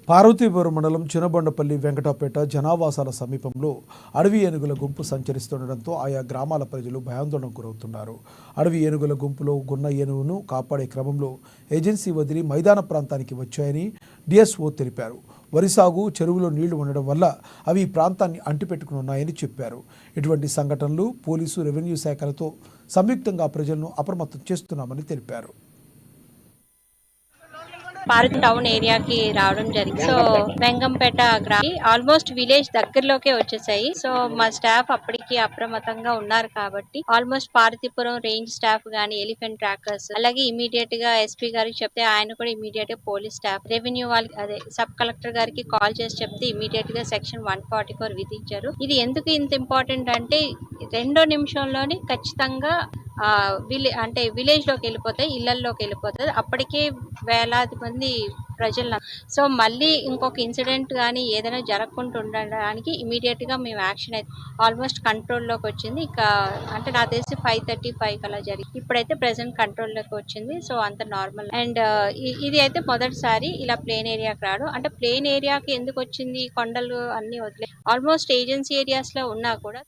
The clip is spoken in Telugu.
పార్వతీపురం మండలం చినబొండపల్లి వెంకటపేట జనావాసాల సమీపంలో అడవి ఏనుగుల గుంపు సంచరిస్తుండటంతో ఆయా గ్రామాల ప్రజలు భయాందోళనకు గురవుతున్నారు. అడవి ఏనుగుల గుంపులో గున్న ఏనుగును కాపాడే క్రమంలో ఏజెన్సీ వదిలి మైదాన ప్రాంతానికి వచ్చాయని డిఎస్ఓ తెలిపారు. వరి సాగు, చెరువులో నీళ్లు ఉండడం వల్ల అవి ఈ ప్రాంతాన్ని అంటిపెట్టుకున్నాయని చెప్పారు. ఇటువంటి సంఘటనలు పోలీసు, రెవెన్యూ శాఖలతో సంయుక్తంగా ప్రజలను అప్రమత్తం చేస్తున్నామని తెలిపారు. పార్వతి టౌన్ ఏరియాకి రావడం జరిగింది. సో వెంగంపేట గ్రామం ఆల్మోస్ట్ విలేజ్ దగ్గరలోకే వచ్చేసాయి. సో మా స్టాఫ్ అప్పటికి అప్రమత్తంగా ఉన్నారు కాబట్టి ఆల్మోస్ట్ పార్వతీపురం రేంజ్ స్టాఫ్ గానీ, ఎలిఫెంట్ ట్రాకర్స్, అలాగే ఇమీడియట్ గా ఎస్పీ గారికి చెప్తే ఆయన కూడా ఇమీడియట్ గా పోలీస్ స్టాఫ్, రెవెన్యూ వాళ్ళకి అదే సబ్ కలెక్టర్ గారికి కాల్ చేసి చెప్తే ఇమీడియట్ గా సెక్షన్ 144 విధించారు. ఇది ఎందుకు ఇంత ఇంపార్టెంట్ అంటే 2 నిమిషంలోనే ఖచ్చితంగా విలేజ్ లోకి వెళ్ళిపోతాయి, ఇళ్లలోకి వెళ్ళిపోతుంది. అప్పటికే వేలాది మంది ప్రజలు. సో మళ్ళీ ఇంకొక ఇన్సిడెంట్ కానీ ఏదైనా జరగకుండా ఉండడానికి ఇమీడియట్ గా మేము యాక్షన్ అయితే ఆల్మోస్ట్ కంట్రోల్లోకి వచ్చింది. ఇక అంటే నాకు తెలిసి 5:35 అలా జరిగింది. ఇప్పుడైతే ప్రెసెంట్ కంట్రోల్లోకి వచ్చింది. సో అంత నార్మల్. అండ్ ఇది అయితే మొదటిసారి ఇలా ప్లేన్ ఏరియాకి రావడం. అంటే ప్లేన్ ఏరియాకి ఎందుకు వచ్చింది, కొండలు అన్ని వదిలే ఆల్మోస్ట్ ఏజెన్సీ ఏరియాస్ లో ఉన్నా కూడా